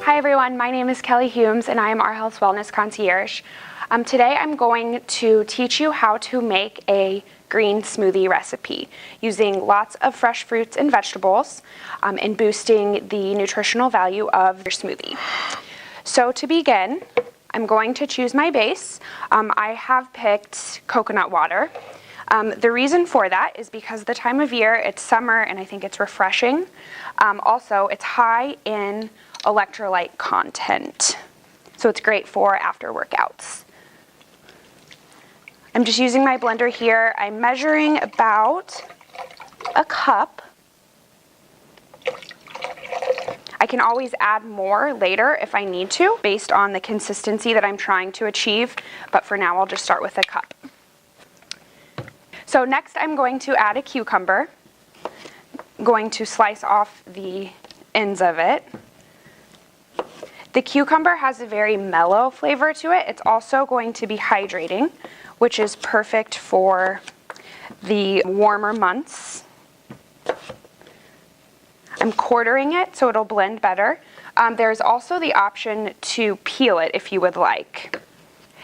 Hi everyone, my name is Kelly Humes and I am our Health Wellness Concierge. Today I'm going to teach you how to make a green smoothie recipe using lots of fresh fruits and vegetables and boosting the nutritional value of your smoothie. So to begin, I'm going to choose my base. I have picked coconut water. The reason for that is because the time of year, it's summer and I think it's refreshing. Also, it's high in electrolyte content, so it's great for after workouts. I'm just using my blender here. I'm measuring about a cup. I can always add more later if I need to, based on the consistency that I'm trying to achieve, but for now I'll just start with a cup. So next I'm going to add a cucumber. I'm going to slice off the ends of it. The cucumber has a very mellow flavor to it. It's also going to be hydrating, which is perfect for the warmer months. I'm quartering it so it'll blend better. There's also the option to peel it if you would like.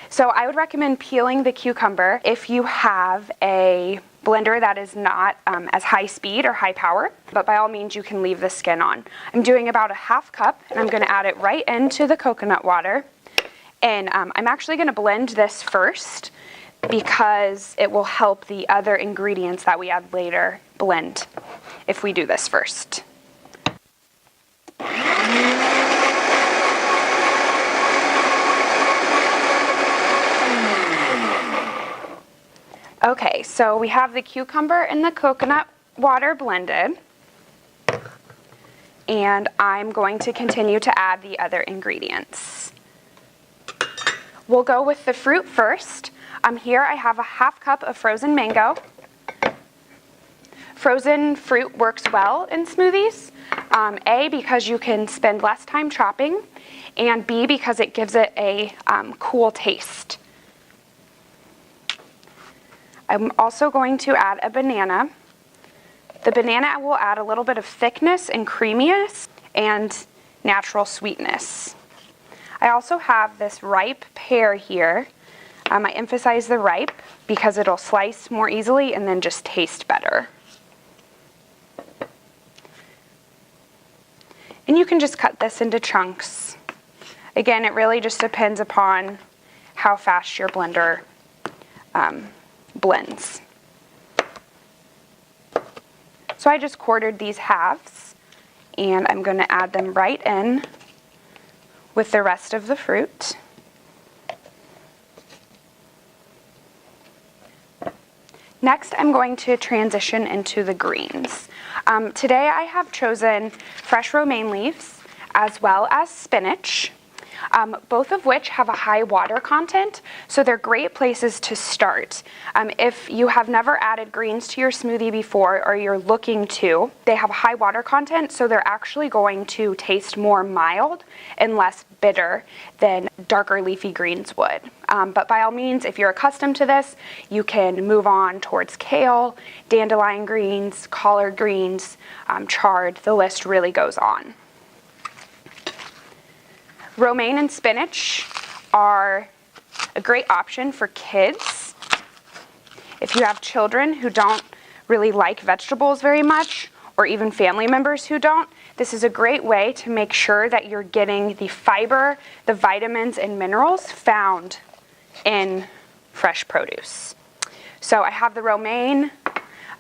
So I would recommend peeling the cucumber if you have a blender that is not as high speed or high power, but by all means you can leave the skin on. I'm doing about a half cup and I'm going to add it right into the coconut water. And I'm actually going to blend this first because it will help the other ingredients that we add later blend if we do this first. Okay, so we have the cucumber and the coconut water blended, and I'm going to continue to add the other ingredients. We'll go with the fruit first. Here I have a half cup of frozen mango. Frozen fruit works well in smoothies, A, because you can spend less time chopping, and B, because it gives it a cool taste. I'm also going to add a banana. The banana will add a little bit of thickness and creaminess and natural sweetness. I also have this ripe pear here. I emphasize the ripe because it'll slice more easily and then just taste better. And you can just cut this into chunks. Again, it really just depends upon how fast your blender blends. So I just quartered these halves and I'm going to add them right in with the rest of the fruit. Next, I'm going to transition into the greens. Today I have chosen fresh romaine leaves as well as spinach. Both of which have a high water content, so they're great places to start. If you have never added greens to your smoothie before or you're looking to, they have high water content, so they're actually going to taste more mild and less bitter than darker leafy greens would. But by all means, if you're accustomed to this, you can move on towards kale, dandelion greens, collard greens, chard. The list really goes on. Romaine and spinach are a great option for kids. If you have children who don't really like vegetables very much, or even family members who don't, this is a great way to make sure that you're getting the fiber, the vitamins, and minerals found in fresh produce. So I have the romaine.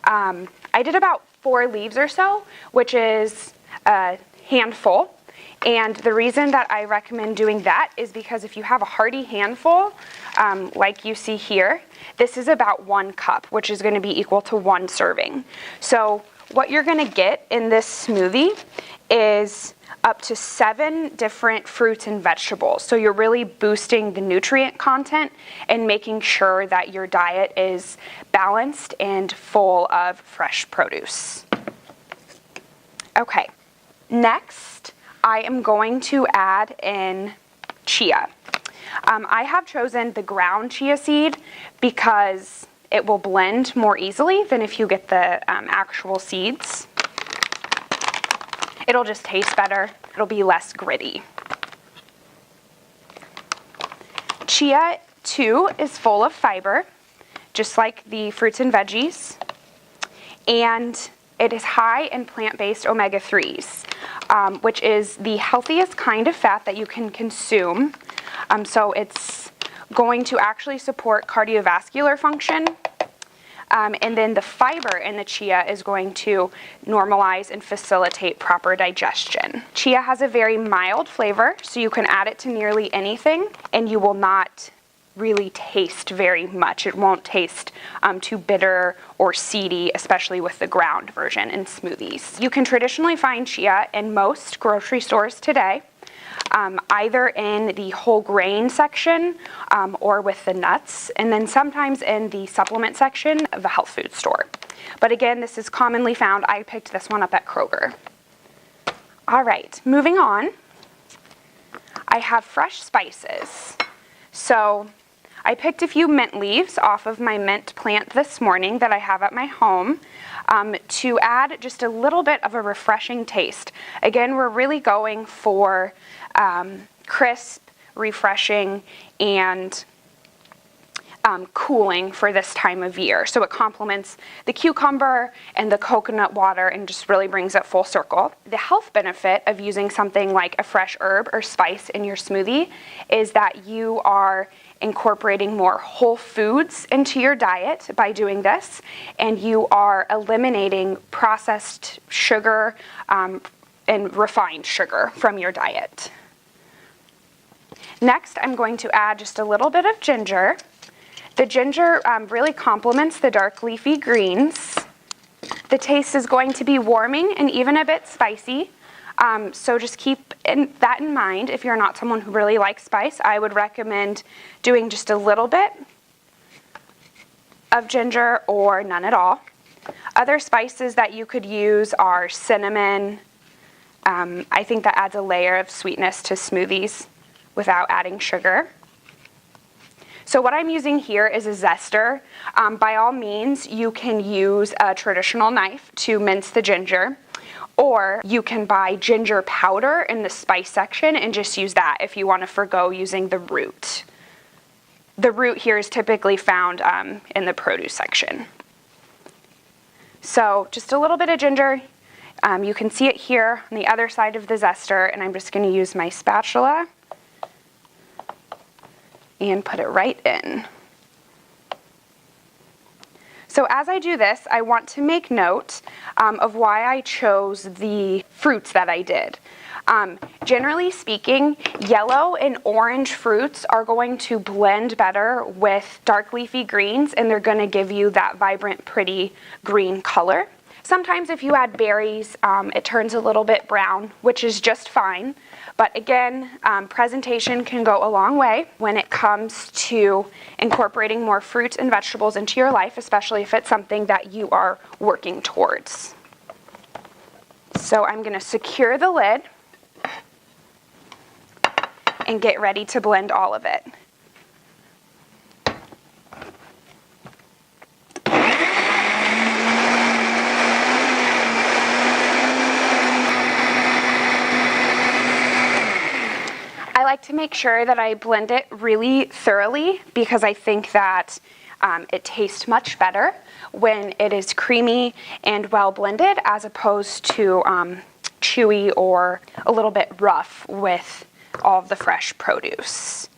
I did about 4 leaves or so, which is a handful. And the reason that I recommend doing that is because if you have a hearty handful, like you see here, this is about 1 cup, which is going to be equal to 1 serving. So what you're going to get in this smoothie is up to 7 different fruits and vegetables. So you're really boosting the nutrient content and making sure that your diet is balanced and full of fresh produce. Okay, next I am going to add in chia. I have chosen the ground chia seed because it will blend more easily than if you get the actual seeds. It'll just taste better. It'll be less gritty. Chia, too, is full of fiber, just like the fruits and veggies, and it is high in plant-based omega-3s, which is the healthiest kind of fat that you can consume. So it's going to actually support cardiovascular function. And then the fiber in the chia is going to normalize and facilitate proper digestion. Chia has a very mild flavor, so you can add it to nearly anything, and you will not really taste very much. It won't taste too bitter or seedy, especially with the ground version in smoothies. You can traditionally find chia in most grocery stores today, either in the whole grain section or with the nuts, and then sometimes in the supplement section of the health food store. But again, this is commonly found. I picked this one up at Kroger. All right, moving on. I have fresh spices. So I picked a few mint leaves off of my mint plant this morning that I have at my home to add just a little bit of a refreshing taste. Again, we're really going for crisp, refreshing, and cooling for this time of year. So it complements the cucumber and the coconut water and just really brings it full circle. The health benefit of using something like a fresh herb or spice in your smoothie is that you are incorporating more whole foods into your diet by doing this, and you are eliminating processed sugar and refined sugar from your diet. Next, I'm going to add just a little bit of ginger. The ginger really complements the dark leafy greens. The taste is going to be warming and even a bit spicy. So just keep that in mind. If you're not someone who really likes spice, I would recommend doing just a little bit of ginger or none at all. Other spices that you could use are cinnamon. I think that adds a layer of sweetness to smoothies without adding sugar. So what I'm using here is a zester. By all means, you can use a traditional knife to mince the ginger, or you can buy ginger powder in the spice section and just use that if you want to forgo using the root. The root here is typically found in the produce section. So just a little bit of ginger. You can see it here on the other side of the zester, and I'm just going to use my spatula and put it right in. So as I do this, I want to make note of why I chose the fruits that I did. Generally speaking, yellow and orange fruits are going to blend better with dark leafy greens, and they're going to give you that vibrant, pretty green color. Sometimes if you add berries, it turns a little bit brown, which is just fine. But again, presentation can go a long way when it comes to incorporating more fruits and vegetables into your life, especially if it's something that you are working towards. So I'm going to secure the lid and get ready to blend all of it. I like to make sure that I blend it really thoroughly because I think that it tastes much better when it is creamy and well blended as opposed to chewy or a little bit rough with all of the fresh produce.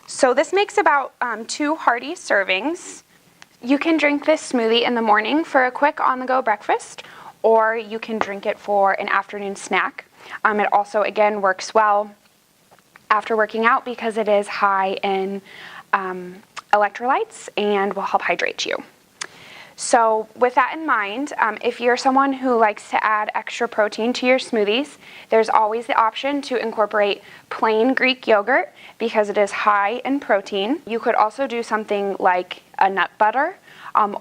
So this makes about 2 hearty servings. You can drink this smoothie in the morning for a quick on-the-go breakfast, or you can drink it for an afternoon snack. It also, again, works well after working out because it is high in electrolytes and will help hydrate you. So with that in mind, if you're someone who likes to add extra protein to your smoothies, there's always the option to incorporate plain Greek yogurt because it is high in protein. You could also do something like a nut butter.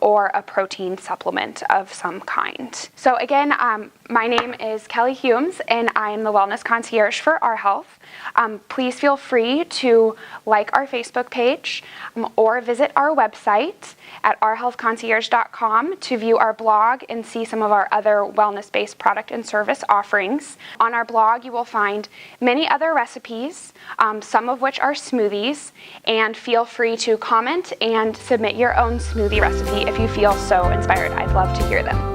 or a protein supplement of some kind. So again, my name is Kelly Humes, and I am the Wellness Concierge for Our Health. Please feel free to like our Facebook page or visit our website at ourhealthconcierge.com to view our blog and see some of our other wellness-based product and service offerings. On our blog, you will find many other recipes, some of which are smoothies, and feel free to comment and submit your own smoothie recipe if you feel so inspired. I'd love to hear them.